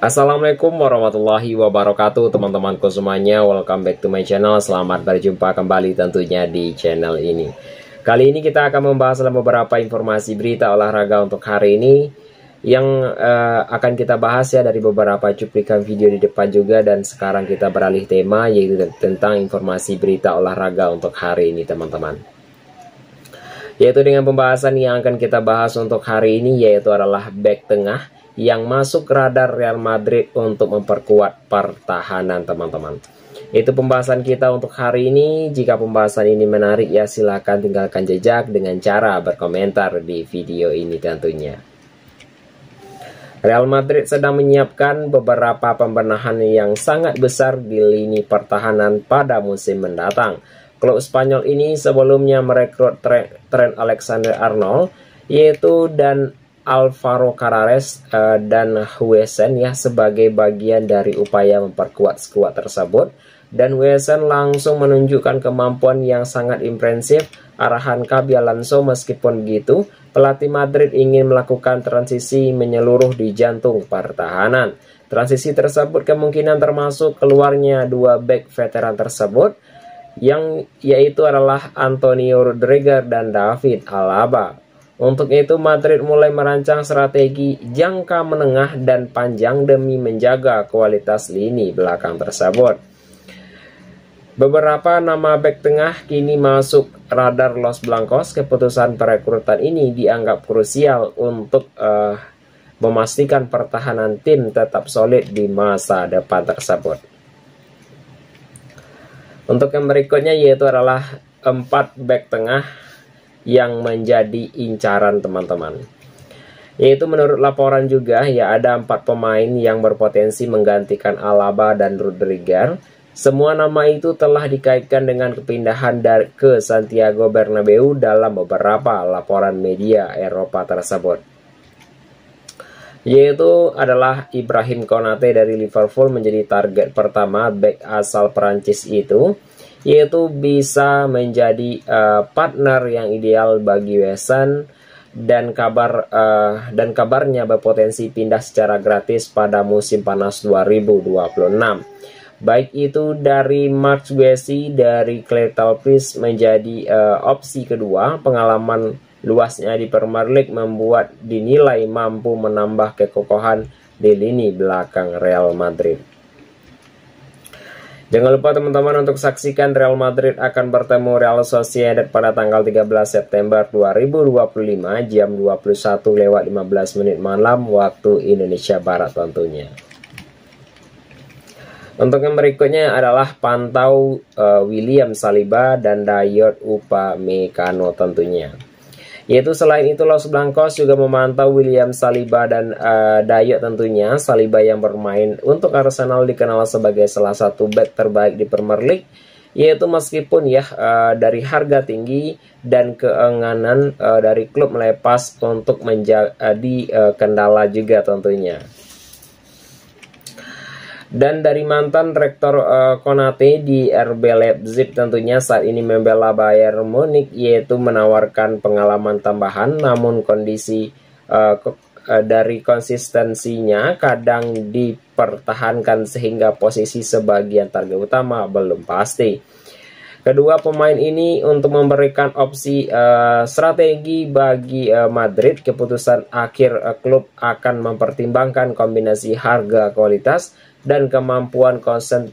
Assalamualaikum warahmatullahi wabarakatuh teman-temanku semuanya. Welcome back to my channel. Selamat berjumpa kembali tentunya di channel ini. Kali ini kita akan membahas beberapa informasi berita olahraga untuk hari ini, yang akan kita bahas ya dari beberapa cuplikan video di depan juga. Dan sekarang kita beralih tema, yaitu tentang informasi berita olahraga untuk hari ini teman-teman. Yaitu dengan pembahasan yang akan kita bahas untuk hari ini, yaitu adalah back tengah yang masuk radar Real Madrid untuk memperkuat pertahanan teman-teman. Itu pembahasan kita untuk hari ini. Jika pembahasan ini menarik ya silahkan tinggalkan jejak dengan cara berkomentar di video ini tentunya. Real Madrid sedang menyiapkan beberapa pembenahan yang sangat besar di lini pertahanan pada musim mendatang. Klub Spanyol ini sebelumnya merekrut Trent Alexander-Arnold dan Alvaro Carreras dan Huijsen ya sebagai bagian dari upaya memperkuat skuad tersebut. Dan Huijsen langsung menunjukkan kemampuan yang sangat impresif arahan Xabi Alonso. Meskipun begitu, pelatih Madrid ingin melakukan transisi menyeluruh di jantung pertahanan. Transisi tersebut kemungkinan termasuk keluarnya dua bek veteran tersebut, yang yaitu adalah Antonio Rudiger dan David Alaba. Untuk itu Madrid mulai merancang strategi jangka menengah dan panjang demi menjaga kualitas lini belakang tersebut. Beberapa nama bek tengah kini masuk radar Los Blancos. Keputusan perekrutan ini dianggap krusial untuk memastikan pertahanan tim tetap solid di masa depan tersebut. Untuk yang berikutnya yaitu adalah 4 bek tengah yang menjadi incaran teman-teman. Yaitu menurut laporan juga ya ada 4 pemain yang berpotensi menggantikan Alaba dan Rudiger. Semua nama itu telah dikaitkan dengan kepindahan ke Santiago Bernabeu dalam beberapa laporan media Eropa tersebut. Yaitu adalah Ibrahim Konate dari Liverpool menjadi target pertama bek asal Perancis itu, yaitu bisa menjadi partner yang ideal bagi Huijsen dan kabarnya berpotensi pindah secara gratis pada musim panas 2026. Baik itu dari Marc Guehi dari Crystal Palace menjadi opsi kedua. Pengalaman luasnya di Premier League membuat dinilai mampu menambah kekokohan di lini belakang Real Madrid. Jangan lupa teman-teman untuk saksikan Real Madrid akan bertemu Real Sociedad pada tanggal 13 September 2025 jam 21:15 malam waktu Indonesia Barat tentunya. Untuk yang berikutnya adalah pantau William Saliba dan Dayot Upamecano tentunya. Yaitu selain itu Los Blancos juga memantau William Saliba dan Dayot tentunya. Saliba yang bermain untuk Arsenal dikenal sebagai salah satu bek terbaik di Premier League. Yaitu meskipun ya dari harga tinggi dan keenganan dari klub melepas untuk menjadi kendala juga tentunya. Dan dari mantan rektor Konate di RB Leipzig tentunya saat ini membela Bayern Munich, yaitu menawarkan pengalaman tambahan. Namun kondisi dari konsistensinya kadang dipertahankan sehingga posisi sebagian target utama belum pasti. Kedua pemain ini untuk memberikan opsi strategi bagi Madrid. Keputusan akhir klub akan mempertimbangkan kombinasi harga kualitas dan kemampuan konsisten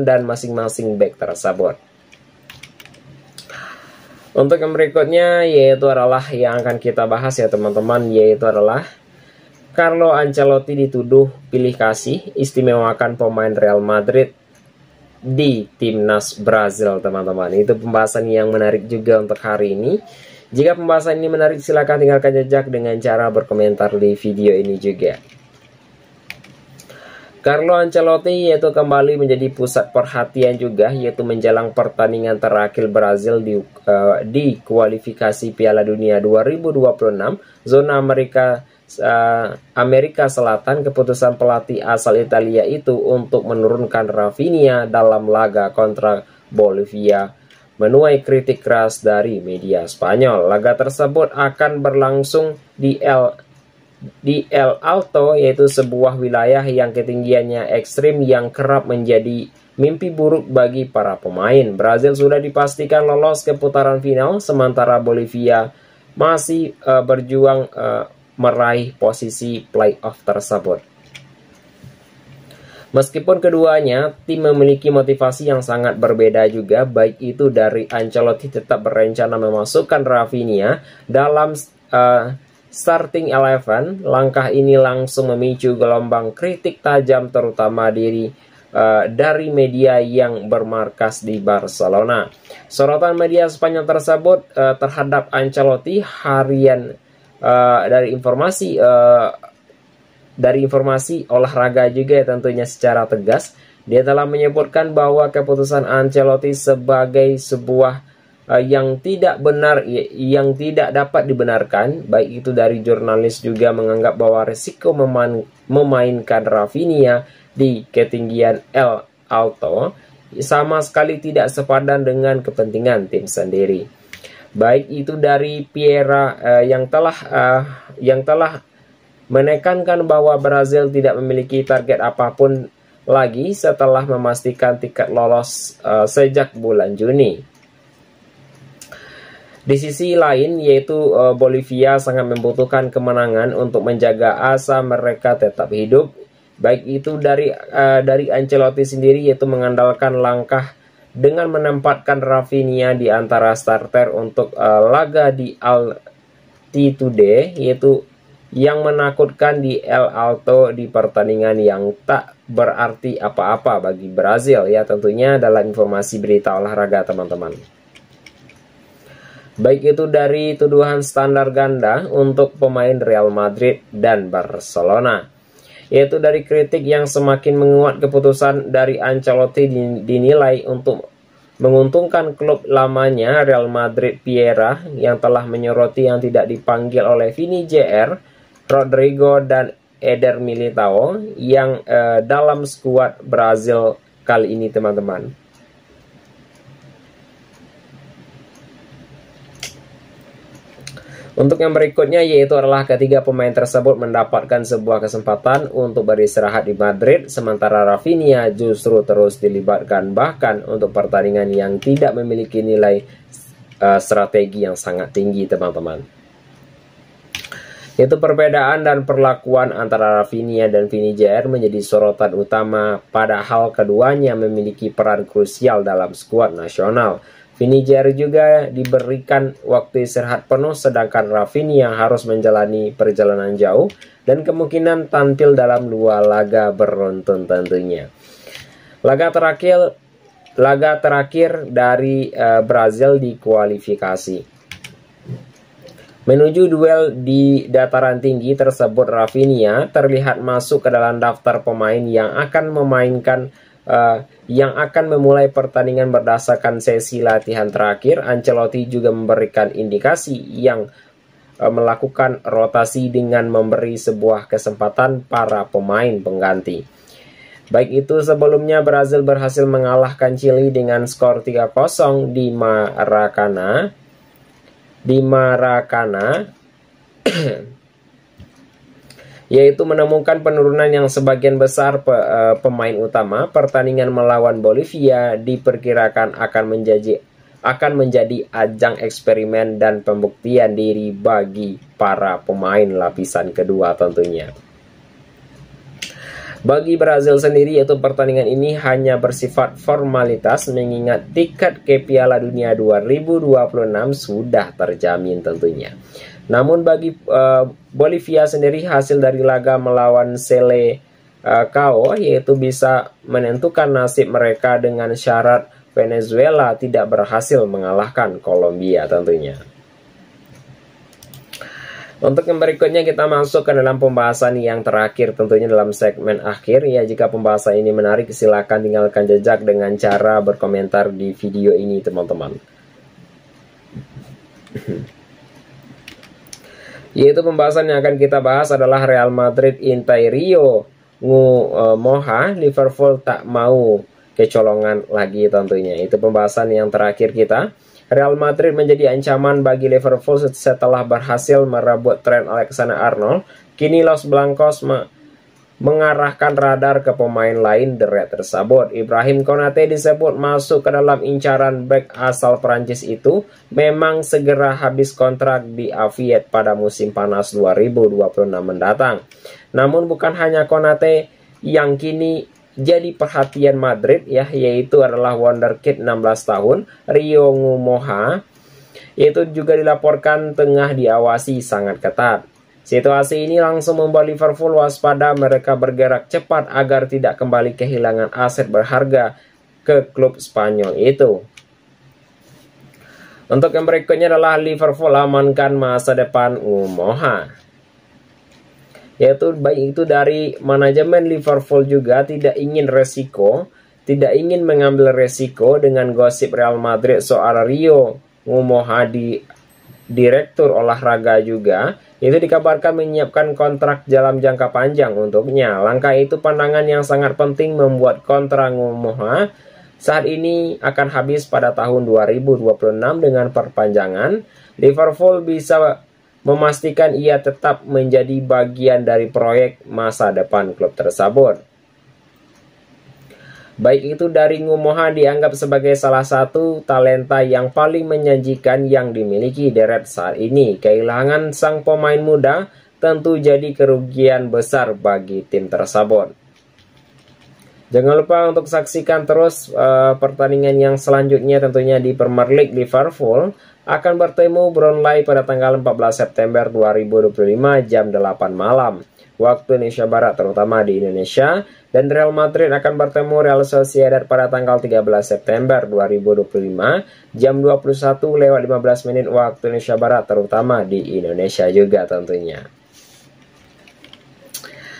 dan masing-masing bek tersebut. Untuk yang berikutnya yaitu adalah yang akan kita bahas ya teman-teman, yaitu adalah Carlo Ancelotti dituduh pilih kasih istimewakan pemain Real Madrid di timnas Brazil teman-teman. Itu pembahasan yang menarik juga untuk hari ini. Jika pembahasan ini menarik silahkan tinggalkan jejak dengan cara berkomentar di video ini juga. Carlo Ancelotti yaitu kembali menjadi pusat perhatian juga, yaitu menjelang pertandingan terakhir Brazil di kualifikasi Piala Dunia 2026 zona Amerika Selatan. Keputusan pelatih asal Italia itu untuk menurunkan Rafinha dalam laga kontra Bolivia menuai kritik keras dari media Spanyol. Laga tersebut akan berlangsung di El di El Alto, yaitu sebuah wilayah yang ketinggiannya ekstrim yang kerap menjadi mimpi buruk bagi para pemain. Brazil sudah dipastikan lolos ke putaran final, sementara Bolivia masih berjuang meraih posisi playoff tersebut. Meskipun keduanya tim memiliki motivasi yang sangat berbeda juga, baik itu dari Ancelotti tetap berencana memasukkan Rafinha dalam starting 11, langkah ini langsung memicu gelombang kritik tajam terutama dari media yang bermarkas di Barcelona. Sorotan media Spanyol tersebut terhadap Ancelotti dari informasi olahraga juga tentunya secara tegas, dia telah menyebutkan bahwa keputusan Ancelotti sebagai sebuah yang tidak benar, yang tidak dapat dibenarkan. Baik itu dari jurnalis juga menganggap bahwa risiko memainkan Rafinha di ketinggian El Alto sama sekali tidak sepadan dengan kepentingan tim sendiri. Baik itu dari Vieira yang telah menekankan bahwa Brazil tidak memiliki target apapun lagi setelah memastikan tiket lolos sejak bulan Juni. Di sisi lain, yaitu Bolivia sangat membutuhkan kemenangan untuk menjaga asa mereka tetap hidup. Baik itu dari Ancelotti sendiri, yaitu mengandalkan langkah dengan menempatkan Rafinha di antara starter untuk laga di altitude, yaitu yang menakutkan di El Alto, di pertandingan yang tak berarti apa-apa bagi Brazil, ya tentunya dalam informasi berita olahraga teman-teman. Baik itu dari tuduhan standar ganda untuk pemain Real Madrid dan Barcelona, yaitu dari kritik yang semakin menguat keputusan dari Ancelotti dinilai untuk menguntungkan klub lamanya Real Madrid. Vieira yang telah menyoroti yang tidak dipanggil oleh Vini Jr, Rodrigo dan Eder Militao yang dalam skuad Brazil kali ini teman-teman. Untuk yang berikutnya, yaitu adalah ketiga pemain tersebut mendapatkan sebuah kesempatan untuk beristirahat di Madrid, sementara Rafinha justru terus dilibatkan bahkan untuk pertandingan yang tidak memiliki nilai strategi yang sangat tinggi teman-teman. Yaitu perbedaan dan perlakuan antara Rafinha dan Vini Jr menjadi sorotan utama, padahal keduanya memiliki peran krusial dalam skuad nasional. Vini Jr juga diberikan waktu istirahat penuh, sedangkan Rafinha harus menjalani perjalanan jauh dan kemungkinan tampil dalam 2 laga beruntun tentunya. Laga terakhir dari Brazil di kualifikasi. Menuju duel di dataran tinggi tersebut, Rafinha terlihat masuk ke dalam daftar pemain yang akan memulai pertandingan berdasarkan sesi latihan terakhir. Ancelotti juga memberikan indikasi yang melakukan rotasi dengan memberi sebuah kesempatan para pemain pengganti. Baik itu sebelumnya Brazil berhasil mengalahkan Chili dengan skor 3-0 di Maracana. Yaitu menemukan penurunan yang sebagian besar pemain utama. Pertandingan melawan Bolivia diperkirakan akan menjadi ajang eksperimen dan pembuktian diri bagi para pemain lapisan kedua tentunya. Bagi Brazil sendiri, yaitu pertandingan ini hanya bersifat formalitas mengingat tiket ke Piala Dunia 2026 sudah terjamin tentunya. Namun bagi Bolivia sendiri, hasil dari laga melawan Seleção yaitu bisa menentukan nasib mereka dengan syarat Venezuela tidak berhasil mengalahkan Kolombia tentunya. Untuk yang berikutnya kita masuk ke dalam pembahasan yang terakhir tentunya dalam segmen akhir. Ya, jika pembahasan ini menarik silakan tinggalkan jejak dengan cara berkomentar di video ini teman-teman. Yaitu pembahasan yang akan kita bahas adalah Real Madrid intai Rio Moha, Liverpool tak mau kecolongan lagi tentunya. Itu pembahasan yang terakhir kita. Real Madrid menjadi ancaman bagi Liverpool setelah berhasil merebut Trent Alexander-Arnold Kini Los Blancos mengarahkan radar ke pemain lain The Red tersebut. Ibrahim Konate disebut masuk ke dalam incaran bek asal Prancis itu, memang segera habis kontrak di Aviet pada musim panas 2026 mendatang. Namun bukan hanya Konate yang kini jadi perhatian Madrid ya, yaitu adalah wonderkid 16 tahun Rio Ngumoha. Itu juga dilaporkan tengah diawasi sangat ketat. Situasi ini langsung membuat Liverpool waspada, mereka bergerak cepat agar tidak kembali kehilangan aset berharga ke klub Spanyol itu. Untuk yang berikutnya adalah Liverpool amankan masa depan Ngumoha. Yaitu baik itu dari manajemen Liverpool juga tidak ingin tidak ingin mengambil resiko dengan gosip Real Madrid soal Rio Ngumoha di direktur olahraga juga. Itu dikabarkan menyiapkan kontrak dalam jangka panjang untuknya. Langkah itu pandangan yang sangat penting membuat kontrak Ngumoha saat ini akan habis pada tahun 2026 dengan perpanjangan. Liverpool bisa memastikan ia tetap menjadi bagian dari proyek masa depan klub tersebut. Baik itu dari Ngumoha dianggap sebagai salah satu talenta yang paling menjanjikan yang dimiliki The Red saat ini. Kehilangan sang pemain muda tentu jadi kerugian besar bagi tim tersebut. Jangan lupa untuk saksikan terus pertandingan yang selanjutnya, tentunya di Premier League. Liverpool akan bertemu Burnley pada tanggal 14 September 2025 jam 8 malam waktu Indonesia Barat, terutama di Indonesia. Dan Real Madrid akan bertemu Real Sociedad pada tanggal 13 September 2025 jam 21:15 waktu Indonesia Barat, terutama di Indonesia juga tentunya.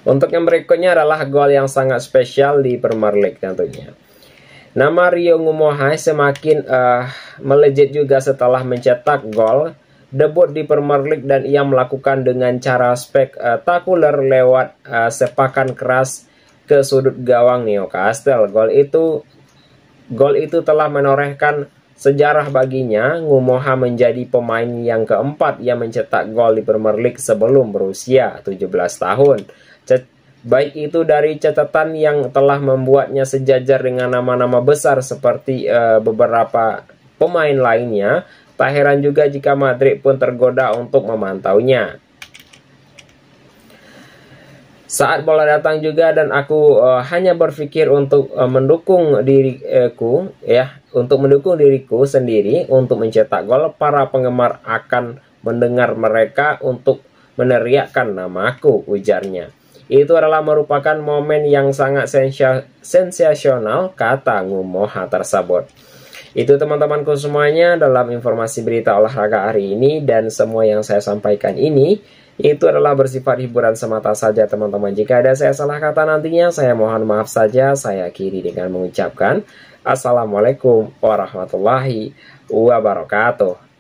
Untuk yang berikutnya adalah gol yang sangat spesial di Premier League tentunya. Nama Rio Ngumoha semakin melejit juga setelah mencetak gol debut di Premier League, dan ia melakukan dengan cara spektakuler lewat sepakan keras ke sudut gawang Newcastle. Gol itu telah menorehkan sejarah baginya. Ngumoha menjadi pemain yang keempat yang mencetak gol di Premier League sebelum berusia 17 tahun. Baik itu dari catatan yang telah membuatnya sejajar dengan nama-nama besar seperti beberapa pemain lainnya. Tak heran juga jika Madrid pun tergoda untuk memantaunya. Saat bola datang juga dan aku hanya berpikir untuk mendukung diriku sendiri untuk mencetak gol. Para penggemar akan mendengar mereka untuk meneriakkan namaku, ujarnya. Itu adalah merupakan momen yang sangat sensasional, kata Ngumoha tersebut. Itu teman-temanku semuanya dalam informasi berita olahraga hari ini, dan semua yang saya sampaikan ini itu adalah bersifat hiburan semata saja teman-teman. Jika ada saya salah kata nantinya, saya mohon maaf saja. Saya akhiri dengan mengucapkan Assalamualaikum warahmatullahi wabarakatuh.